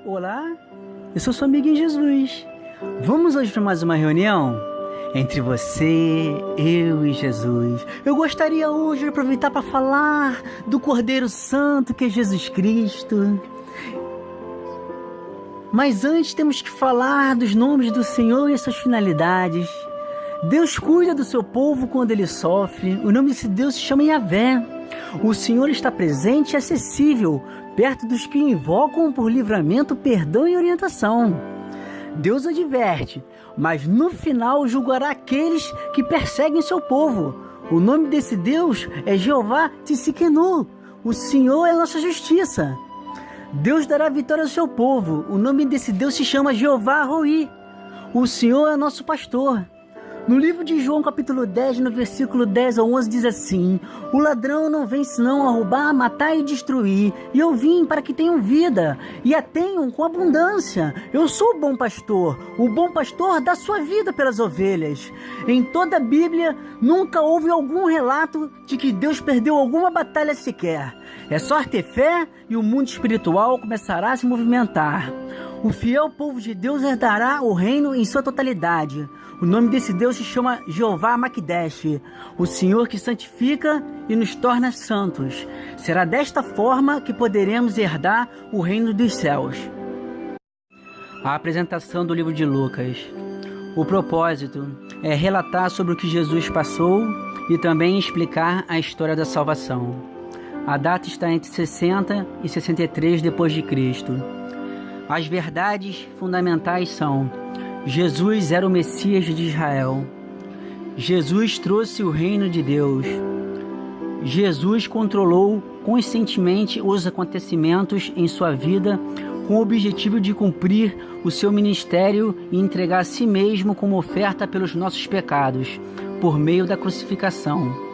Olá, eu sou sua amiga em Jesus. Vamos hoje para mais uma reunião? Entre você, eu e Jesus. Eu gostaria hoje de aproveitar para falar do Cordeiro Santo que é Jesus Cristo. Mas antes temos que falar dos nomes do Senhor e as suas finalidades. Deus cuida do seu povo quando ele sofre. O nome desse Deus se chama Yahvé. O Senhor está presente e acessível, perto dos que invocam por livramento, perdão e orientação. Deus adverte, mas no final julgará aqueles que perseguem seu povo. O nome desse Deus é Jeová Tsidkenu. O Senhor é a nossa justiça. Deus dará vitória ao seu povo. O nome desse Deus se chama Jeová Roi. O Senhor é nosso pastor. No livro de João, capítulo 10, no versículo 10 ao 11, diz assim: O ladrão não vem senão a roubar, matar e destruir. E eu vim para que tenham vida, e a tenham com abundância. Eu sou o bom pastor dá sua vida pelas ovelhas. Em toda a Bíblia, nunca houve algum relato de que Deus perdeu alguma batalha sequer. É só ter fé e o mundo espiritual começará a se movimentar. O fiel povo de Deus herdará o reino em sua totalidade. O nome desse Deus se chama Jeová Makdesh, o Senhor que santifica e nos torna santos. Será desta forma que poderemos herdar o reino dos céus. A apresentação do livro de Lucas. O propósito é relatar sobre o que Jesus passou e também explicar a história da salvação. A data está entre 60 e 63 depois de Cristo. As verdades fundamentais são: Jesus era o Messias de Israel. Jesus trouxe o reino de Deus. Jesus controlou conscientemente os acontecimentos em sua vida com o objetivo de cumprir o seu ministério e entregar a si mesmo como oferta pelos nossos pecados, por meio da crucificação.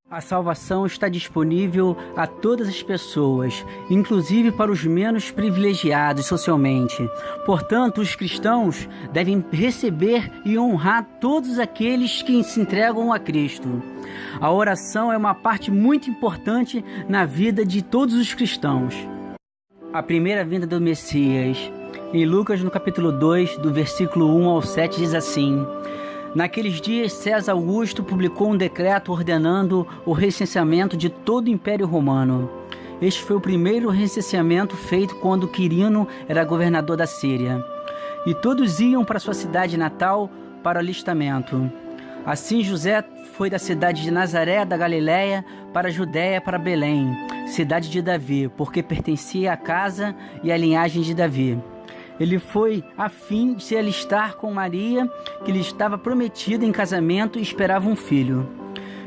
A salvação está disponível a todas as pessoas, inclusive para os menos privilegiados socialmente. Portanto, os cristãos devem receber e honrar todos aqueles que se entregam a Cristo. A oração é uma parte muito importante na vida de todos os cristãos. A primeira vinda do Messias. Em Lucas, no capítulo 2, do versículo 1 ao 7, diz assim: Naqueles dias, César Augusto publicou um decreto ordenando o recenseamento de todo o Império Romano. Este foi o primeiro recenseamento feito quando Quirino era governador da Síria. E todos iam para sua cidade natal para o alistamento. Assim, José foi da cidade de Nazaré, da Galiléia, para a Judéia, para Belém, cidade de Davi, porque pertencia à casa e à linhagem de Davi. Ele foi a fim de se alistar com Maria, que lhe estava prometida em casamento e esperava um filho.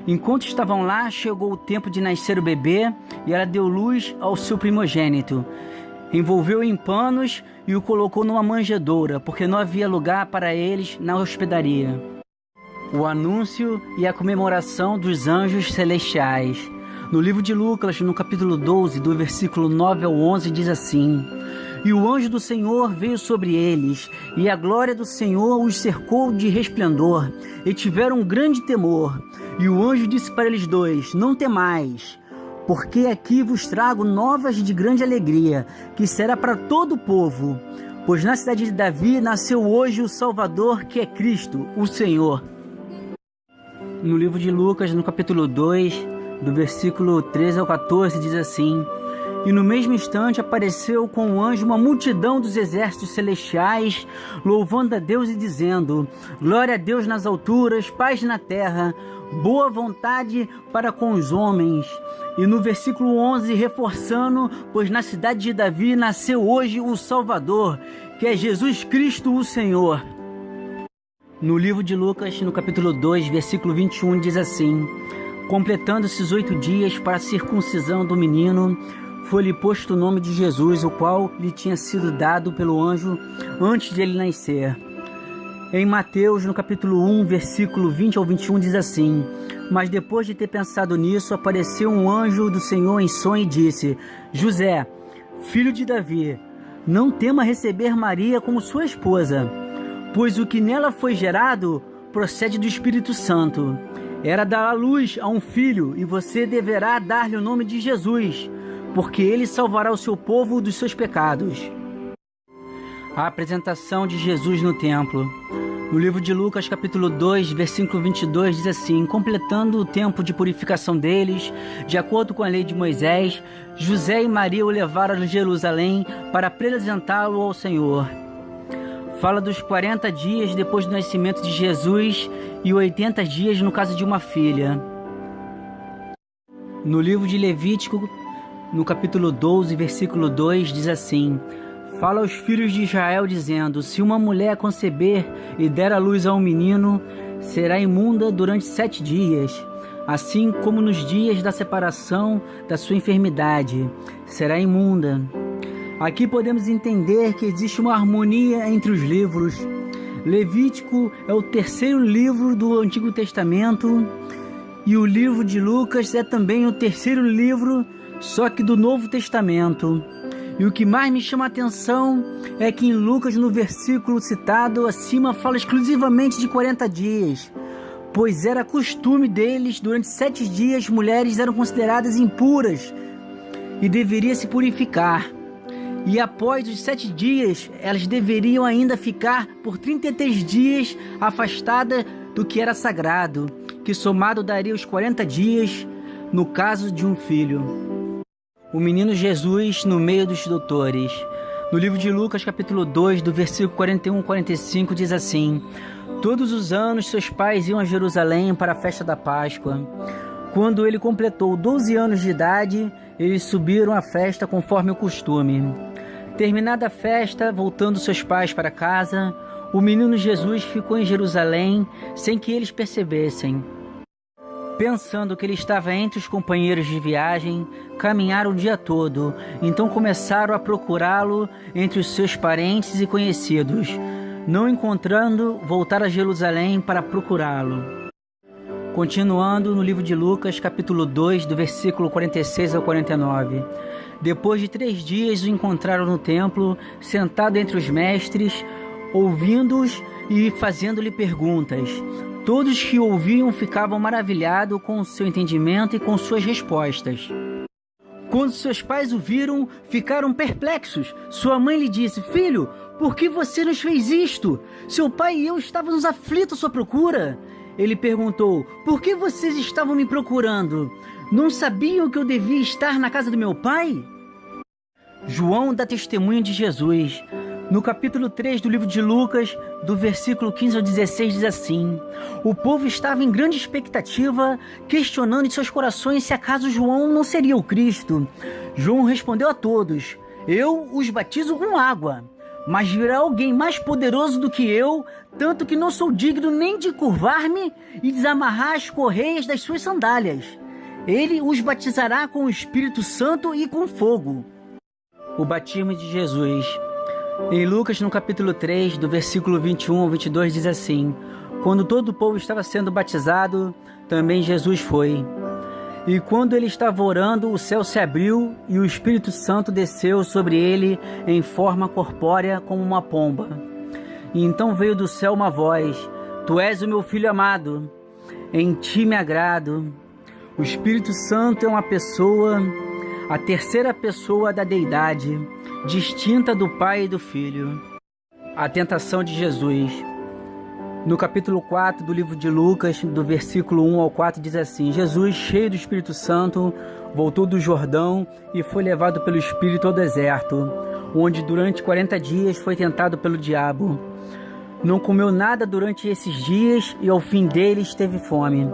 Enquanto estavam lá, chegou o tempo de nascer o bebê e ela deu luz ao seu primogênito. Envolveu-o em panos e o colocou numa manjedoura, porque não havia lugar para eles na hospedaria. O anúncio e a comemoração dos anjos celestiais. No livro de Lucas, no capítulo 12, do versículo 9 ao 11, diz assim: E o anjo do Senhor veio sobre eles, e a glória do Senhor os cercou de resplendor, e tiveram um grande temor. E o anjo disse para eles dois: Não temais, porque aqui vos trago novas de grande alegria, que será para todo o povo. Pois na cidade de Davi nasceu hoje o Salvador, que é Cristo, o Senhor. No livro de Lucas, no capítulo 2, do versículo 13 ao 14, diz assim: E no mesmo instante apareceu com o anjo uma multidão dos exércitos celestiais, louvando a Deus e dizendo: Glória a Deus nas alturas, paz na terra, boa vontade para com os homens. E no versículo 11, reforçando: Pois na cidade de Davi nasceu hoje o Salvador, que é Jesus Cristo o Senhor. No livro de Lucas, no capítulo 2, versículo 21, diz assim: Completando-se os 8 dias para a circuncisão do menino, foi-lhe posto o nome de Jesus, o qual lhe tinha sido dado pelo anjo antes de ele nascer. Em Mateus, no capítulo 1, versículo 20 ao 21, diz assim: Mas depois de ter pensado nisso, apareceu um anjo do Senhor em sonho e disse: José, filho de Davi, não tema receber Maria como sua esposa, pois o que nela foi gerado procede do Espírito Santo. Ela dará luz a um filho, e você deverá dar-lhe o nome de Jesus, porque ele salvará o seu povo dos seus pecados. A apresentação de Jesus no templo. No livro de Lucas, capítulo 2, versículo 22, diz assim: completando o tempo de purificação deles, de acordo com a lei de Moisés, José e Maria o levaram a Jerusalém para apresentá-lo ao Senhor. Fala dos 40 dias depois do nascimento de Jesus e 80 dias no caso de uma filha. No livro de Levítico, no capítulo 12, versículo 2, diz assim: fala aos filhos de Israel, dizendo: se uma mulher conceber e der à luz a um menino, será imunda durante 7 dias, assim como nos dias da separação da sua enfermidade, será imunda. Aqui podemos entender que existe uma harmonia entre os livros. Levítico é o terceiro livro do Antigo Testamento e o livro de Lucas é também o terceiro livro, só que do Novo Testamento. E o que mais me chama a atenção é que em Lucas, no versículo citado acima, fala exclusivamente de 40 dias, pois era costume deles, durante 7 dias, mulheres eram consideradas impuras e deveriam se purificar. E após os 7 dias, elas deveriam ainda ficar por 33 dias afastadas do que era sagrado, que somado daria os 40 dias no caso de um filho. O menino Jesus no meio dos doutores. No livro de Lucas, capítulo 2, do versículo 41 ao 45, diz assim: todos os anos seus pais iam a Jerusalém para a festa da Páscoa. Quando ele completou 12 anos de idade, eles subiram à festa conforme o costume. Terminada a festa, voltando seus pais para casa, o menino Jesus ficou em Jerusalém sem que eles percebessem. Pensando que ele estava entre os companheiros de viagem, caminharam o dia todo, então começaram a procurá-lo entre os seus parentes e conhecidos. Não encontrando, voltaram a Jerusalém para procurá-lo. Continuando no livro de Lucas, capítulo 2, do versículo 46 ao 49. Depois de 3 dias o encontraram no templo, sentado entre os mestres, ouvindo-os e fazendo-lhe perguntas. Todos que ouviam ficavam maravilhados com o seu entendimento e com suas respostas. Quando seus pais o viram, ficaram perplexos. Sua mãe lhe disse: filho, por que você nos fez isto? Seu pai e eu estávamos aflitos à sua procura. Ele perguntou: por que vocês estavam me procurando? Não sabiam que eu devia estar na casa do meu pai? João dá testemunho de Jesus. No capítulo 3 do livro de Lucas, do versículo 15 ao 16, diz assim: o povo estava em grande expectativa, questionando em seus corações se acaso João não seria o Cristo. João respondeu a todos: eu os batizo com água, mas virá alguém mais poderoso do que eu, tanto que não sou digno nem de curvar-me e desamarrar as correias das suas sandálias. Ele os batizará com o Espírito Santo e com fogo. O batismo de Jesus. Em Lucas, no capítulo 3, do versículo 21 ao 22, diz assim: quando todo o povo estava sendo batizado, também Jesus foi. E quando ele estava orando, o céu se abriu e o Espírito Santo desceu sobre ele em forma corpórea como uma pomba. E então veio do céu uma voz: tu és o meu filho amado, em ti me agrado. O Espírito Santo é uma pessoa, a terceira pessoa da deidade, distinta do Pai e do Filho. A tentação de Jesus. No capítulo 4 do livro de Lucas, do versículo 1 ao 4, diz assim: Jesus, cheio do Espírito Santo, voltou do Jordão e foi levado pelo Espírito ao deserto, onde durante 40 dias foi tentado pelo diabo. Não comeu nada durante esses dias e ao fim deles teve fome.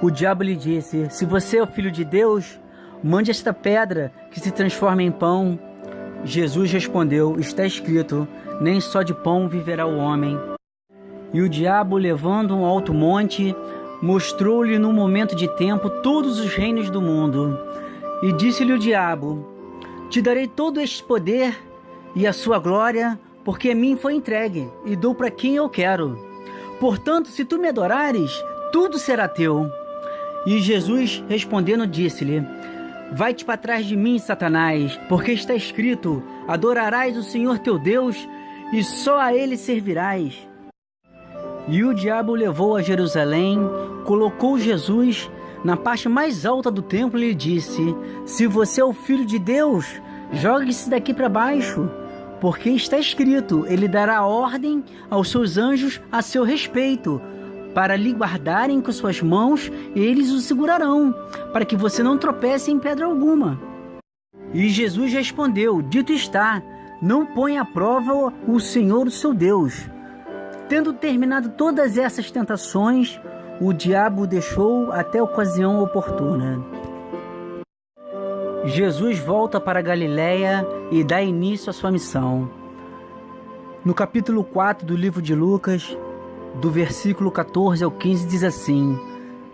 O diabo lhe disse: se você é o Filho de Deus, mande esta pedra que se transforme em pão. Jesus respondeu: está escrito, nem só de pão viverá o homem. E o diabo, levando um alto monte, mostrou-lhe num momento de tempo todos os reinos do mundo. E disse-lhe o diabo: te darei todo este poder e a sua glória, porque a mim foi entregue, e dou para quem eu quero. Portanto, se tu me adorares, tudo será teu. E Jesus, respondendo, disse-lhe: vai-te para trás de mim, Satanás, porque está escrito: adorarás o Senhor teu Deus, e só a ele servirás. E o diabo o levou a Jerusalém, colocou Jesus na parte mais alta do templo e lhe disse: se você é o Filho de Deus, jogue-se daqui para baixo, porque está escrito: ele dará ordem aos seus anjos a seu respeito, para lhe guardarem com suas mãos, e eles o segurarão, para que você não tropece em pedra alguma. E Jesus respondeu: dito está, não ponha à prova o Senhor, o seu Deus. Tendo terminado todas essas tentações, o diabo o deixou até a ocasião oportuna. Jesus volta para Galiléia e dá início à sua missão. No capítulo 4 do livro de Lucas, do versículo 14 ao 15, diz assim: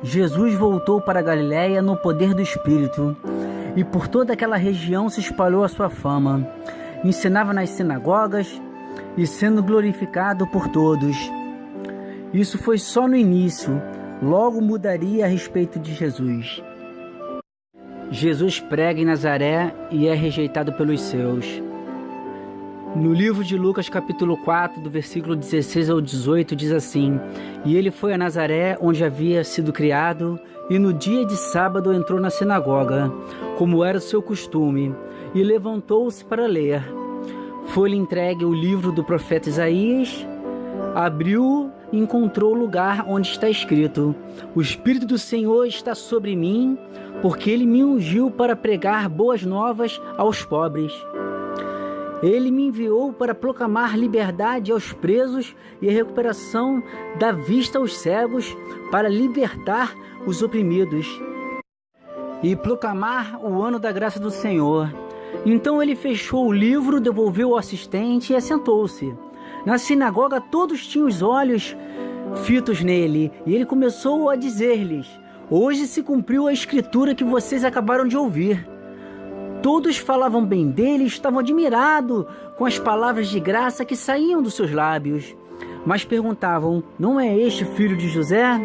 Jesus voltou para Galiléia no poder do Espírito, e por toda aquela região se espalhou a sua fama. Ensinava nas sinagogas e sendo glorificado por todos. Isso foi só no início, logo mudaria a respeito de Jesus. Jesus prega em Nazaré e é rejeitado pelos seus. No livro de Lucas, capítulo 4, do versículo 16 ao 18, diz assim: E ele foi a Nazaré, onde havia sido criado, e no dia de sábado entrou na sinagoga, como era o seu costume, e levantou-se para ler. Foi-lhe entregue o livro do profeta Isaías, abriu-o e encontrou o lugar onde está escrito: O Espírito do Senhor está sobre mim, porque ele me ungiu para pregar boas novas aos pobres. Ele me enviou para proclamar liberdade aos presos e a recuperação da vista aos cegos, para libertar os oprimidos e proclamar o ano da graça do Senhor. Então ele fechou o livro, devolveu ao assistente e assentou-se. Na sinagoga todos tinham os olhos fitos nele, e ele começou a dizer-lhes: Hoje se cumpriu a escritura que vocês acabaram de ouvir. Todos falavam bem dele e estavam admirados com as palavras de graça que saíam dos seus lábios. Mas perguntavam: Não é este filho de José?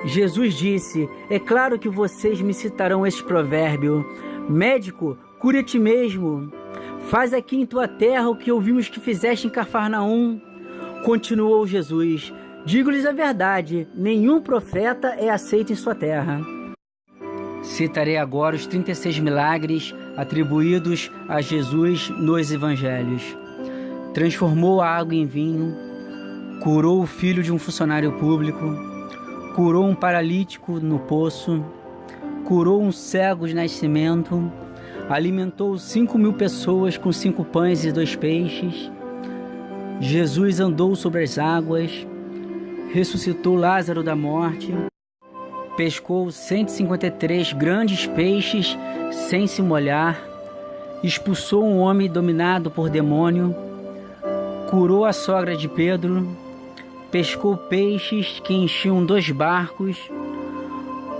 Jesus disse: É claro que vocês me citarão este provérbio: Médico, cura a ti mesmo. Faz aqui em tua terra o que ouvimos que fizeste em Cafarnaum. Continuou Jesus: Digo-lhes a verdade, nenhum profeta é aceito em sua terra. Citarei agora os 36 milagres atribuídos a Jesus nos evangelhos. Transformou a água em vinho, curou o filho de um funcionário público, curou um paralítico no poço, curou um cego de nascimento, alimentou 5.000 pessoas com 5 pães e 2 peixes. Jesus andou sobre as águas, ressuscitou Lázaro da morte, pescou 153 grandes peixes sem se molhar, expulsou um homem dominado por demônio, curou a sogra de Pedro, pescou peixes que enchiam 2 barcos,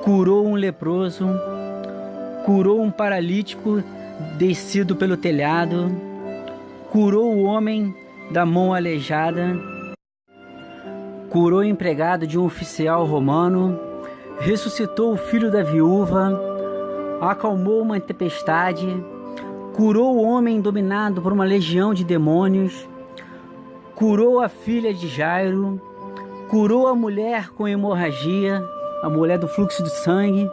curou um leproso, curou um paralítico descido pelo telhado, curou o homem da mão aleijada, curou o empregado de um oficial romano, ressuscitou o filho da viúva, acalmou uma tempestade, curou o homem dominado por uma legião de demônios, curou a filha de Jairo, curou a mulher com hemorragia, a mulher do fluxo de sangue,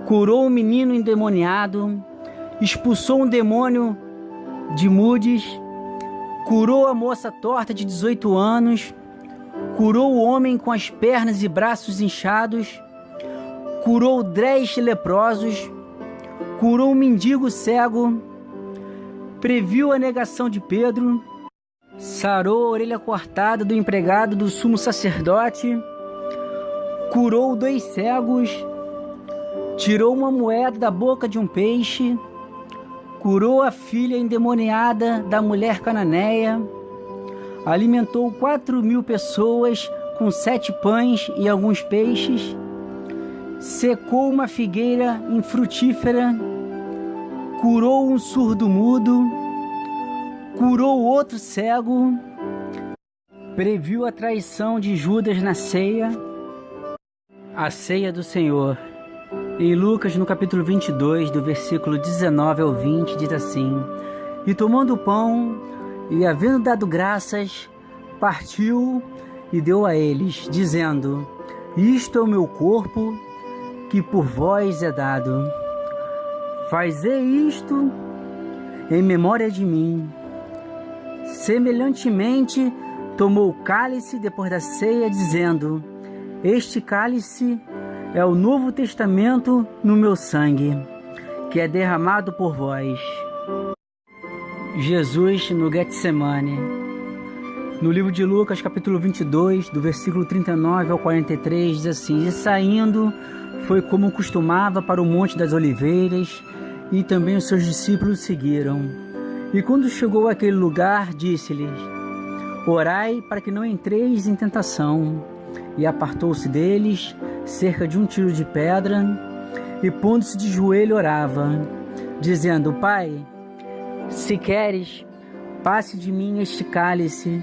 curou um menino endemoniado, expulsou um demônio de mudes, curou a moça torta de 18 anos, curou o homem com as pernas e braços inchados, curou 10 leprosos, curou um mendigo cego, previu a negação de Pedro, sarou a orelha cortada do empregado do sumo sacerdote, curou 2 cegos, tirou uma moeda da boca de um peixe, curou a filha endemoniada da mulher cananeia, alimentou 4.000 pessoas com 7 pães e alguns peixes, secou uma figueira infrutífera, curou um surdo mudo, curou outro cego, previu a traição de Judas na ceia, a ceia do Senhor. Em Lucas, no capítulo 22, do versículo 19 ao 20, diz assim: E tomando o pão, e havendo dado graças, partiu e deu a eles, dizendo: Isto é o meu corpo, que por vós é dado. Fazei isto em memória de mim. Semelhantemente, tomou o cálice depois da ceia, dizendo: Este cálice é o Novo Testamento no meu sangue, que é derramado por vós. Jesus no Getsemane. No livro de Lucas, capítulo 22, do versículo 39 ao 43, diz assim: E saindo, foi como costumava para o Monte das Oliveiras, e também os seus discípulos seguiram. E quando chegou àquele lugar, disse-lhes: Orai para que não entreis em tentação. E apartou-se deles, cerca de 1 tiro de pedra, e pondo-se de joelho orava, dizendo: Pai, se queres, passe de mim este cálice.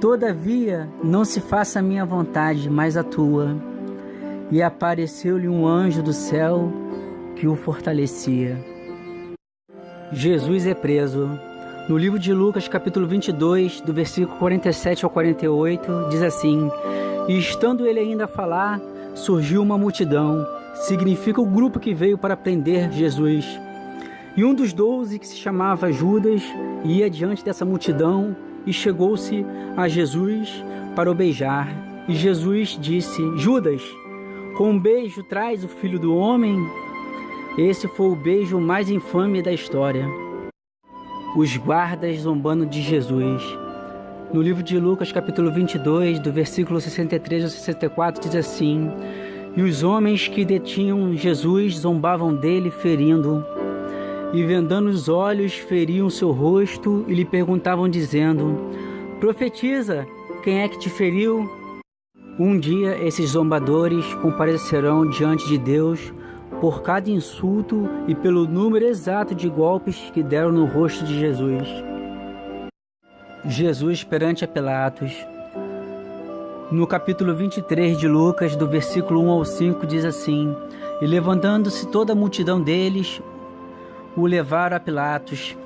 Todavia, não se faça a minha vontade, mas a tua. E apareceu-lhe um anjo do céu que o fortalecia. Jesus é preso. No livro de Lucas, capítulo 22, do versículo 47 ao 48, diz assim: E estando ele ainda a falar, surgiu uma multidão, significa o grupo que veio para prender Jesus. E um dos 12, que se chamava Judas, ia diante dessa multidão e chegou-se a Jesus para o beijar. E Jesus disse: Judas, com um beijo traz o Filho do Homem? Esse foi o beijo mais infame da história. Os guardas zombando de Jesus. No livro de Lucas, capítulo 22, do versículo 63 ao 64, diz assim: E os homens que detinham Jesus zombavam dele, ferindo. E vendando os olhos, feriam seu rosto e lhe perguntavam, dizendo: Profetiza, quem é que te feriu? Um dia esses zombadores comparecerão diante de Deus por cada insulto e pelo número exato de golpes que deram no rosto de Jesus. Jesus perante a Pilatos. No capítulo 23 de Lucas, do versículo 1 ao 5, diz assim: E levantando-se toda a multidão deles, o levaram a Pilatos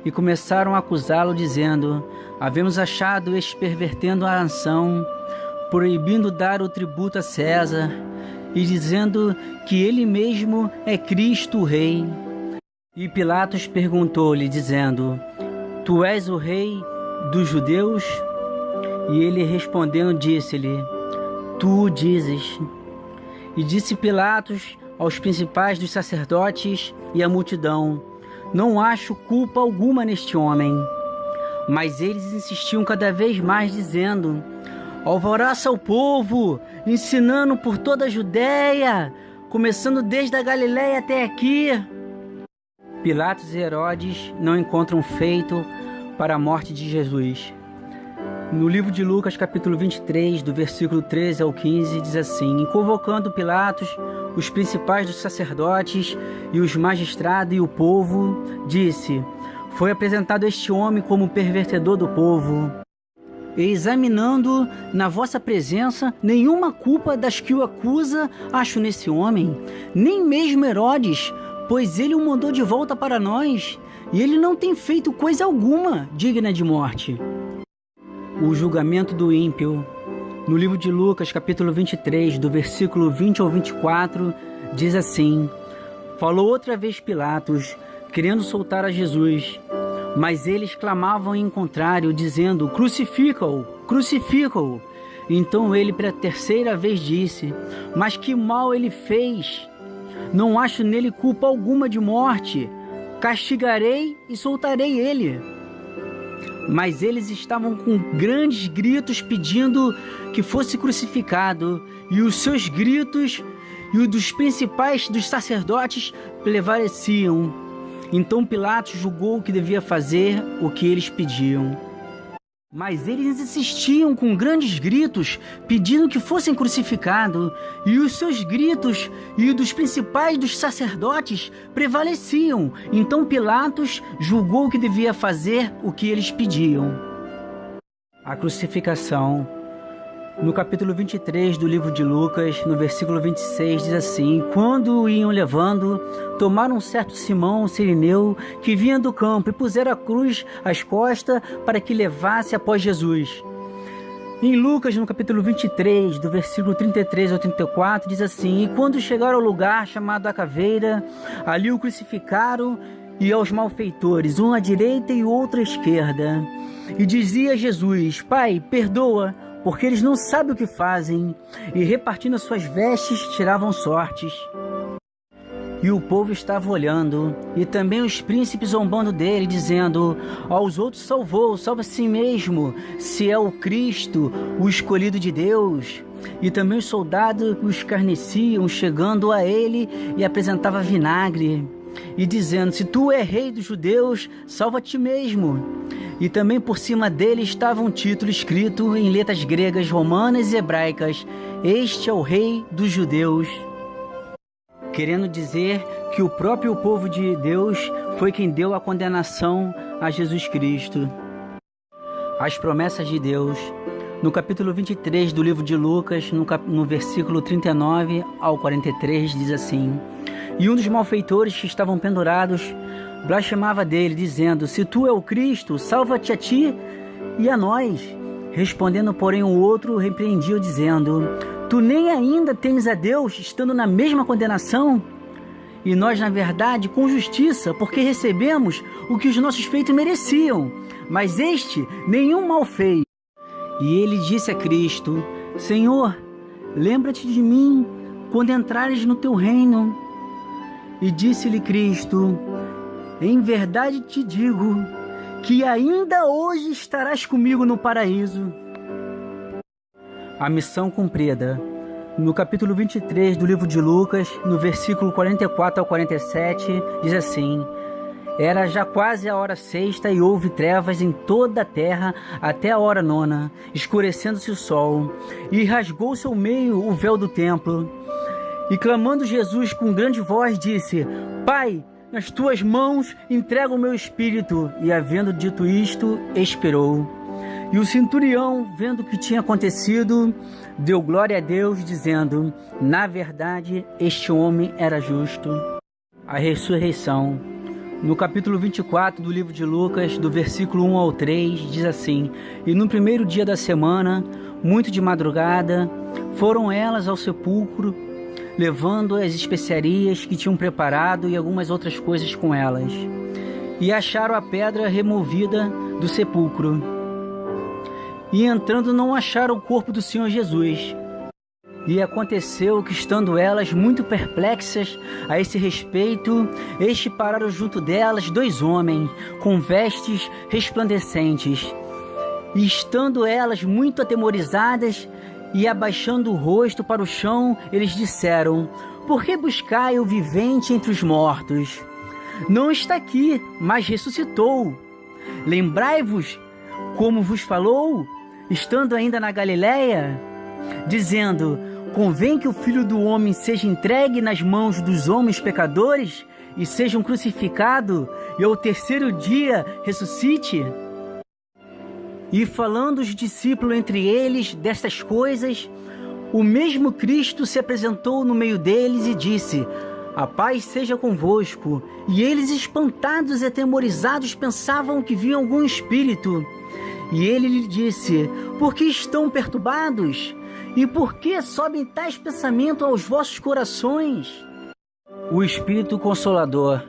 e começaram a acusá-lo, dizendo: Havemos achado este pervertendo a nação, proibindo dar o tributo a César, e dizendo que ele mesmo é Cristo o Rei. E Pilatos perguntou-lhe, dizendo: Tu és o Rei dos judeus? E ele respondendo disse-lhe: Tu o dizes. E disse Pilatos aos principais dos sacerdotes e à multidão: Não acho culpa alguma neste homem. Mas eles insistiam cada vez mais, dizendo: Alvoroça o povo, ensinando por toda a Judéia, começando desde a Galiléia até aqui. Pilatos e Herodes não encontram feito para a morte de Jesus. No livro de Lucas, capítulo 23, do versículo 13 ao 15, diz assim: E convocando Pilatos, os principais dos sacerdotes e os magistrados e o povo, disse: Foi apresentado este homem como pervertedor do povo. E examinando na vossa presença, nenhuma culpa das que o acusa acho nesse homem, nem mesmo Herodes, pois ele o mandou de volta para nós, e ele não tem feito coisa alguma digna de morte. O julgamento do ímpio. No livro de Lucas, capítulo 23, do versículo 20 ao 24, diz assim: Falou outra vez Pilatos, querendo soltar a Jesus. Mas eles clamavam em contrário, dizendo: Crucifica-o, crucifica-o. Então ele pela terceira vez disse: Mas que mal ele fez? Não acho nele culpa alguma de morte. Castigarei e soltarei ele. Mas eles estavam com grandes gritos pedindo que fosse crucificado, e os seus gritos e os dos principais dos sacerdotes prevaleciam. Então Pilatos julgou que devia fazer o que eles pediam. Mas eles insistiam com grandes gritos, pedindo que fossem crucificados, e os seus gritos e os dos principais dos sacerdotes prevaleciam. Então Pilatos julgou que devia fazer o que eles pediam. A crucificação. No capítulo 23 do livro de Lucas, no versículo 26, diz assim: Quando o iam levando, tomaram um certo Simão, sirineu, que vinha do campo, e puseram a cruz às costas para que levasse após Jesus. Em Lucas, no capítulo 23, do versículo 33 ao 34, diz assim: E quando chegaram ao lugar chamado a Caveira, ali o crucificaram e aos malfeitores, um à direita e outro à esquerda. E dizia a Jesus: Pai, perdoa, porque eles não sabem o que fazem. E repartindo as suas vestes, tiravam sortes. E o povo estava olhando, e também os príncipes zombando dele, dizendo: aos outros salvou, salva a si mesmo, se é o Cristo, o escolhido de Deus. E também os soldados o escarneciam, chegando a ele, e apresentava vinagre, e dizendo: se tu é rei dos judeus, salva a ti mesmo. E também por cima dele estava um título escrito em letras gregas, romanas e hebraicas: este é o rei dos judeus. Querendo dizer que o próprio povo de Deus foi quem deu a condenação a Jesus Cristo. As promessas de Deus. No capítulo 23 do livro de Lucas, no versículo 39 ao 43, diz assim: e um dos malfeitores que estavam pendurados blasfemava dele, dizendo: se tu é o Cristo, salva-te a ti e a nós. Respondendo, porém, o outro repreendia, dizendo: tu nem ainda temes a Deus, estando na mesma condenação? E nós, na verdade, com justiça, porque recebemos o que os nossos feitos mereciam, mas este nenhum mal fez. E ele disse a Cristo: Senhor, lembra-te de mim quando entrares no teu reino. E disse-lhe Cristo: em verdade te digo que ainda hoje estarás comigo no paraíso. A missão cumprida. No capítulo 23 do livro de Lucas, no versículo 44 ao 47, diz assim: era já quase a hora sexta e houve trevas em toda a terra até a hora nona, escurecendo-se o sol, e rasgou-se ao meio o véu do templo. E clamando Jesus com grande voz, disse: Pai, nas tuas mãos entrego o meu espírito. E havendo dito isto, expirou. E o centurião, vendo o que tinha acontecido, deu glória a Deus, dizendo: na verdade, este homem era justo. A ressurreição. No capítulo 24 do livro de Lucas, do versículo 1 ao 3, diz assim: e no primeiro dia da semana, muito de madrugada, foram elas ao sepulcro, levando as especiarias que tinham preparado e algumas outras coisas com elas. E acharam a pedra removida do sepulcro. E entrando não acharam o corpo do Senhor Jesus. E aconteceu que, estando elas muito perplexas a esse respeito, eis que pararam junto delas 2 homens, com vestes resplandecentes. E estando elas muito atemorizadas, e abaixando o rosto para o chão, eles disseram: por que buscai o vivente entre os mortos? Não está aqui, mas ressuscitou. Lembrai-vos como vos falou, estando ainda na Galileia, dizendo: convém que o Filho do Homem seja entregue nas mãos dos homens pecadores e seja crucificado, e ao terceiro dia ressuscite. E falando os discípulos entre eles destas coisas, o mesmo Cristo se apresentou no meio deles e disse: a paz seja convosco. E eles, espantados e atemorizados, pensavam que viam algum espírito. E ele lhe disse: por que estão perturbados? E por que sobem tais pensamentos aos vossos corações? O Espírito Consolador.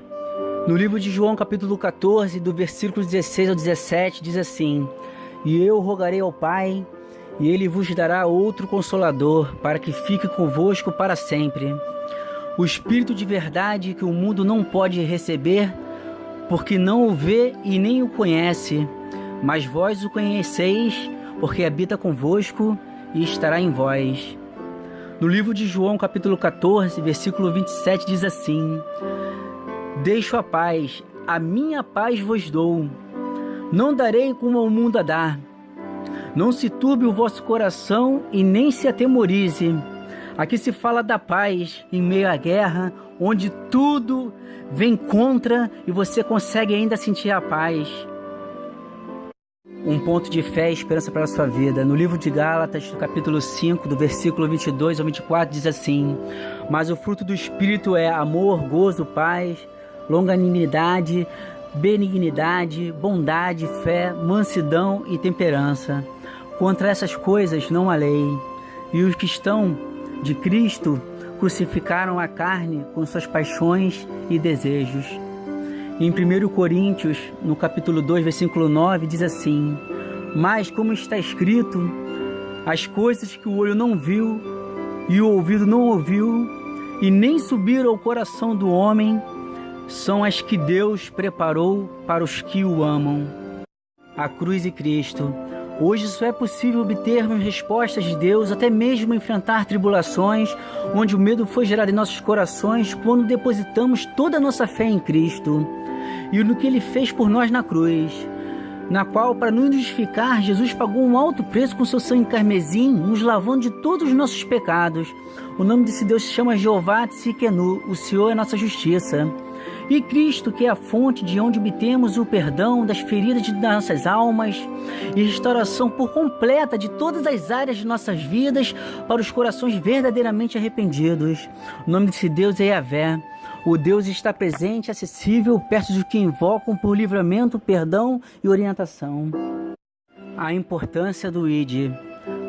No livro de João, capítulo 14, do versículo 16 ao 17, diz assim: e eu rogarei ao Pai, e Ele vos dará outro Consolador, para que fique convosco para sempre. O Espírito de verdade que o mundo não pode receber, porque não o vê e nem o conhece. Mas vós o conheceis, porque habita convosco e estará em vós. No livro de João, capítulo 14, versículo 27, diz assim: deixo a paz, a minha paz vos dou. Não darei como o mundo a dá. Não se turbe o vosso coração e nem se atemorize. Aqui se fala da paz em meio à guerra, onde tudo vem contra e você consegue ainda sentir a paz. Um ponto de fé e esperança para a sua vida. No livro de Gálatas, no capítulo 5, do versículo 22 ao 24, diz assim: mas o fruto do Espírito é amor, gozo, paz, longanimidade, benignidade, bondade, fé, mansidão e temperança. Contra essas coisas não há lei. E os que estão de Cristo crucificaram a carne com suas paixões e desejos. Em 1 Coríntios, no capítulo 2, versículo 9, diz assim: mas como está escrito, as coisas que o olho não viu e o ouvido não ouviu e nem subiram ao coração do homem, são as que Deus preparou para os que o amam. A cruz e Cristo. Hoje só é possível obtermos respostas de Deus, até mesmo enfrentar tribulações, onde o medo foi gerado em nossos corações, quando depositamos toda a nossa fé em Cristo e no que Ele fez por nós na cruz, na qual, para nos justificar, Jesus pagou um alto preço com seu sangue carmesim, nos lavando de todos os nossos pecados. O nome desse Deus se chama Jeová Tsidkenu, o Senhor é nossa justiça. E Cristo, que é a fonte de onde obtemos o perdão das feridas de nossas almas e restauração por completa de todas as áreas de nossas vidas para os corações verdadeiramente arrependidos. O nome desse Deus é Yahvé. O Deus está presente, acessível, perto dos que invocam por livramento, perdão e orientação. A importância do ID.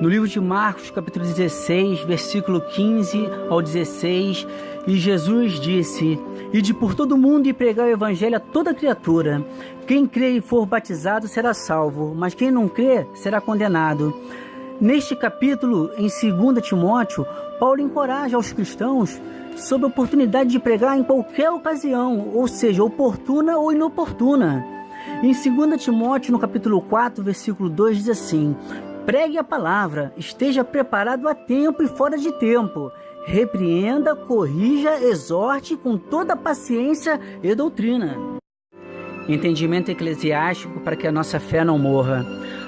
No livro de Marcos, capítulo 16, versículo 15 ao 16, e Jesus disse: ide por todo o mundo e pregai o evangelho a toda criatura. Quem crê e for batizado será salvo, mas quem não crê será condenado. Neste capítulo, em 2 Timóteo, Paulo encoraja aos cristãos sobre a oportunidade de pregar em qualquer ocasião, ou seja, oportuna ou inoportuna. Em 2 Timóteo, no capítulo 4, versículo 2, diz assim: pregue a palavra, esteja preparado a tempo e fora de tempo. Repreenda, corrija, exorte com toda paciência e doutrina. Entendimento eclesiástico para que a nossa fé não morra.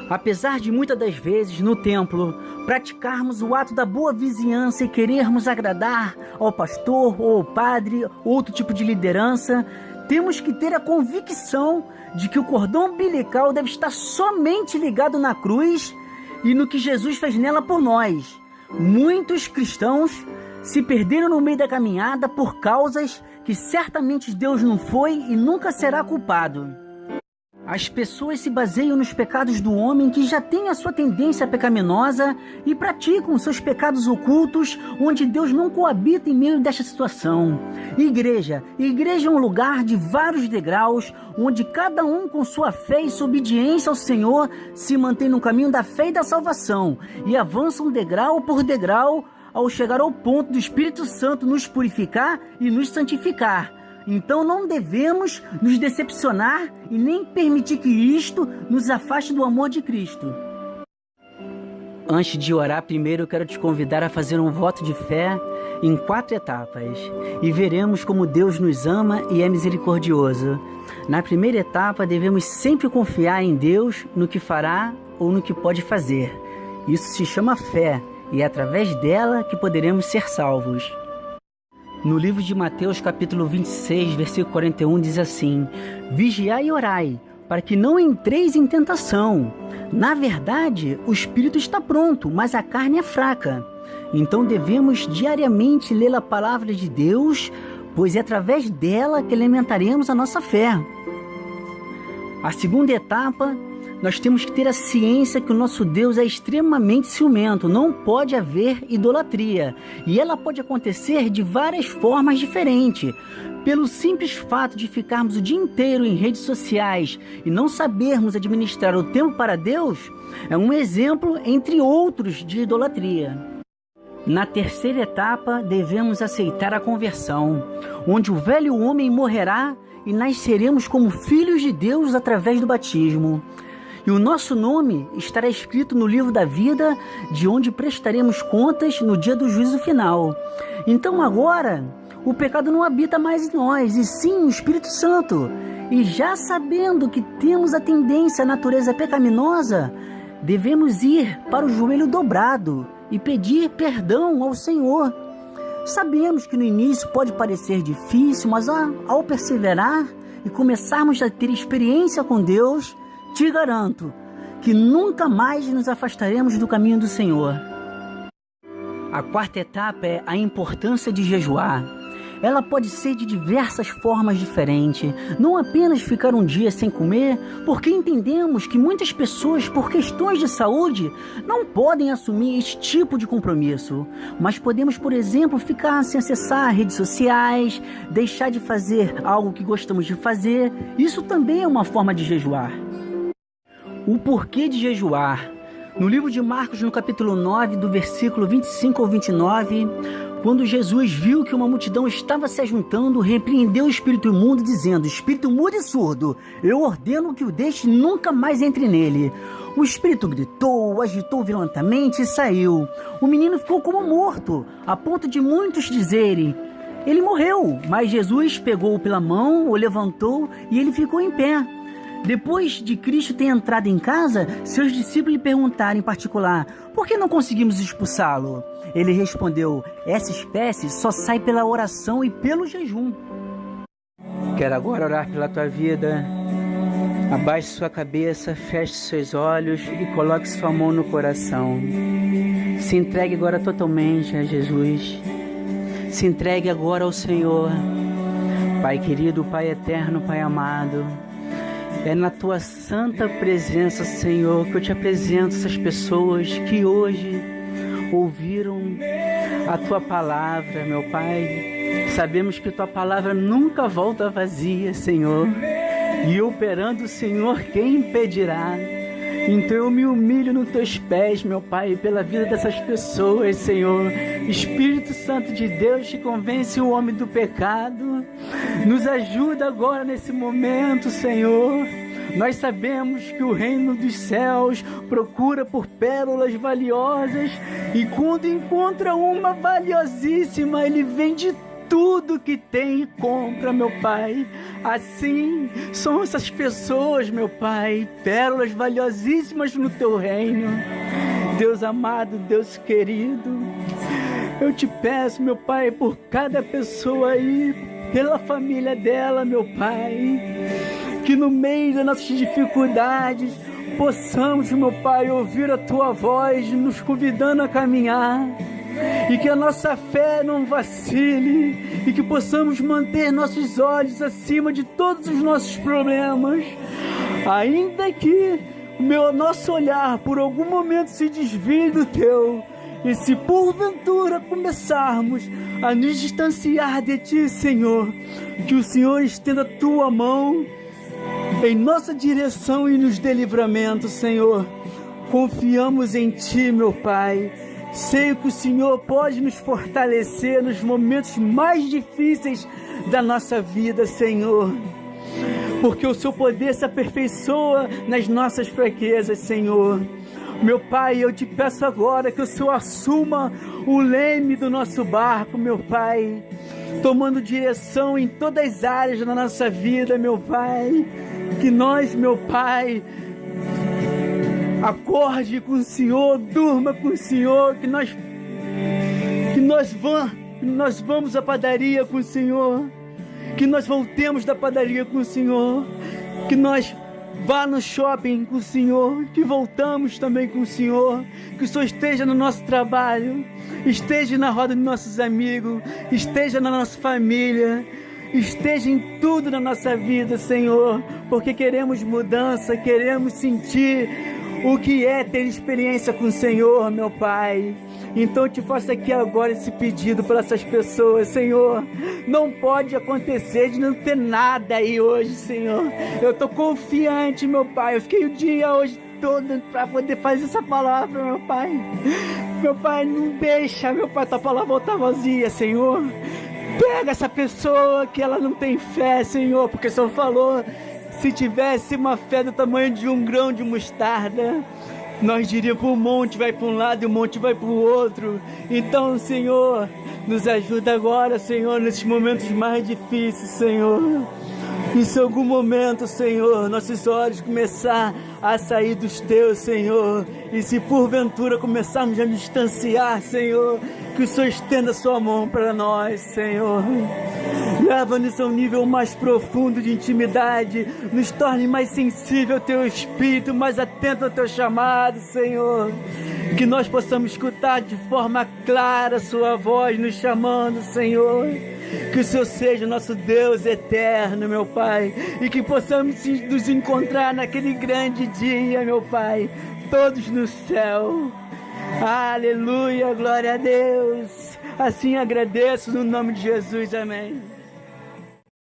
Apesar de muitas das vezes no templo praticarmos o ato da boa vizinhança e querermos agradar ao pastor ou ao padre, outro tipo de liderança, temos que ter a convicção de que o cordão umbilical deve estar somente ligado na cruz e no que Jesus fez nela por nós. Muitos cristãos se perderam no meio da caminhada por causas que certamente Deus não foi e nunca será culpado. As pessoas se baseiam nos pecados do homem que já tem a sua tendência pecaminosa e praticam seus pecados ocultos, onde Deus não coabita em meio desta situação. Igreja é um lugar de vários degraus, onde cada um com sua fé e sua obediência ao Senhor se mantém no caminho da fé e da salvação, e avançam degrau por degrau ao chegar ao ponto do Espírito Santo nos purificar e nos santificar. Então não devemos nos decepcionar e nem permitir que isto nos afaste do amor de Cristo. Antes de orar, primeiro eu quero te convidar a fazer um voto de fé em 4 etapas e veremos como Deus nos ama e é misericordioso. Na primeira etapa, devemos sempre confiar em Deus no que fará ou no que pode fazer. Isso se chama fé e é através dela que poderemos ser salvos. No livro de Mateus, capítulo 26, versículo 41, diz assim: vigiai e orai, para que não entreis em tentação. Na verdade, o espírito está pronto, mas a carne é fraca. Então devemos diariamente ler a palavra de Deus, pois é através dela que alimentaremos a nossa fé. A segunda etapa, nós temos que ter a ciência que o nosso Deus é extremamente ciumento, não pode haver idolatria, e ela pode acontecer de várias formas diferentes. Pelo simples fato de ficarmos o dia inteiro em redes sociais e não sabermos administrar o tempo para Deus, é um exemplo entre outros de idolatria. Na terceira etapa, devemos aceitar a conversão, onde o velho homem morrerá e nasceremos como filhos de Deus através do batismo. E o nosso nome estará escrito no livro da vida, de onde prestaremos contas no dia do juízo final. Então agora, o pecado não habita mais em nós, e sim o Espírito Santo. E já sabendo que temos a tendência à natureza pecaminosa, devemos ir para o joelho dobrado e pedir perdão ao Senhor. Sabemos que no início pode parecer difícil, mas ao perseverar e começarmos a ter experiência com Deus, te garanto que nunca mais nos afastaremos do caminho do Senhor. A quarta etapa é a importância de jejuar. ela pode ser de diversas formas diferentes. Não apenas ficar um dia sem comer, porque entendemos que muitas pessoas, por questões de saúde, não podem assumir esse tipo de compromisso. Mas podemos, por exemplo, ficar sem acessar redes sociais, deixar de fazer algo que gostamos de fazer. Isso também é uma forma de jejuar. O porquê de jejuar? No livro de Marcos, no capítulo 9, do versículo 25 ao 29, quando Jesus viu que uma multidão estava se ajuntando, repreendeu o espírito imundo, dizendo: espírito mudo e surdo, eu ordeno que o deixe, nunca mais entre nele. O espírito gritou, agitou violentamente e saiu. O menino ficou como morto, a ponto de muitos dizerem: ele morreu. Mas Jesus pegou-o pela mão, o levantou e ele ficou em pé. Depois de Cristo ter entrado em casa, seus discípulos lhe perguntaram em particular: por que não conseguimos expulsá-lo? Ele respondeu: essa espécie só sai pela oração e pelo jejum. Quero agora orar pela tua vida. Abaixe sua cabeça, feche seus olhos e coloque sua mão no coração. Se entregue agora totalmente a Jesus. Se entregue agora ao Senhor. Pai querido, Pai eterno, Pai amado, é na tua santa presença, Senhor, que eu te apresento essas pessoas que hoje ouviram a tua palavra, meu Pai. Sabemos que tua palavra nunca volta vazia, Senhor. E eu perante o Senhor, quem impedirá? Então eu me humilho nos teus pés, meu Pai, pela vida dessas pessoas, Senhor. Espírito Santo de Deus, te convence o homem do pecado. Nos ajuda agora nesse momento, Senhor. Nós sabemos que o reino dos céus procura por pérolas valiosas, e quando encontra uma valiosíssima, ele vende tudo que tem e compra, meu Pai. Assim são essas pessoas, meu Pai, pérolas valiosíssimas no teu reino. Deus amado, Deus querido, eu te peço, meu Pai, por cada pessoa aí, pela família dela, meu Pai, que no meio das nossas dificuldades possamos, meu Pai, ouvir a tua voz nos convidando a caminhar, e que a nossa fé não vacile, e que possamos manter nossos olhos acima de todos os nossos problemas, ainda que o nosso olhar por algum momento se desvie do teu, e se porventura começarmos a nos distanciar de ti, Senhor, que o Senhor estenda a tua mão em nossa direção e nos dê livramento, Senhor. Confiamos em ti, meu Pai. Sei que o Senhor pode nos fortalecer nos momentos mais difíceis da nossa vida, Senhor, porque o seu poder se aperfeiçoa nas nossas fraquezas, Senhor. Meu Pai, eu te peço agora que o Senhor assuma o leme do nosso barco, meu Pai, tomando direção em todas as áreas da nossa vida, meu Pai. Que nós, meu Pai, acorde com o Senhor, durma com o Senhor, que nós vamos à padaria com o Senhor, que nós voltemos da padaria com o Senhor, que nós vá no shopping com o Senhor, que voltamos também com o Senhor, que o Senhor esteja no nosso trabalho, esteja na roda dos nossos amigos, esteja na nossa família, esteja em tudo na nossa vida, Senhor, porque queremos mudança, queremos sentir o que é ter experiência com o Senhor, meu Pai. Então eu te faço aqui agora esse pedido para essas pessoas, Senhor. Não pode acontecer de não ter nada aí hoje, Senhor. Eu estou confiante, meu Pai. Eu fiquei o dia hoje todo para poder fazer essa palavra, meu Pai. Meu Pai, não deixa, meu Pai, tua palavra voltar vazia, Senhor. Pega essa pessoa que ela não tem fé, Senhor, porque o Senhor falou, se tivesse uma fé do tamanho de um grão de mostarda, nós diríamos para o monte vai para um lado e o monte vai para o outro. Então, Senhor, nos ajuda agora, Senhor, nesses momentos mais difíceis, Senhor. E se em algum momento, Senhor, nossos olhos começar a sair dos teus, Senhor, e se porventura começarmos a nos distanciar, Senhor, que o Senhor estenda a sua mão para nós, Senhor. Leva-nos a um nível mais profundo de intimidade, nos torne mais sensível ao teu espírito, mais atento ao teu chamado, Senhor. Que nós possamos escutar de forma clara a sua voz nos chamando, Senhor. Que o Senhor seja o nosso Deus eterno, meu Pai, e que possamos nos encontrar naquele grande dia, meu Pai, todos no céu. Aleluia, glória a Deus. Assim agradeço no nome de Jesus, amém.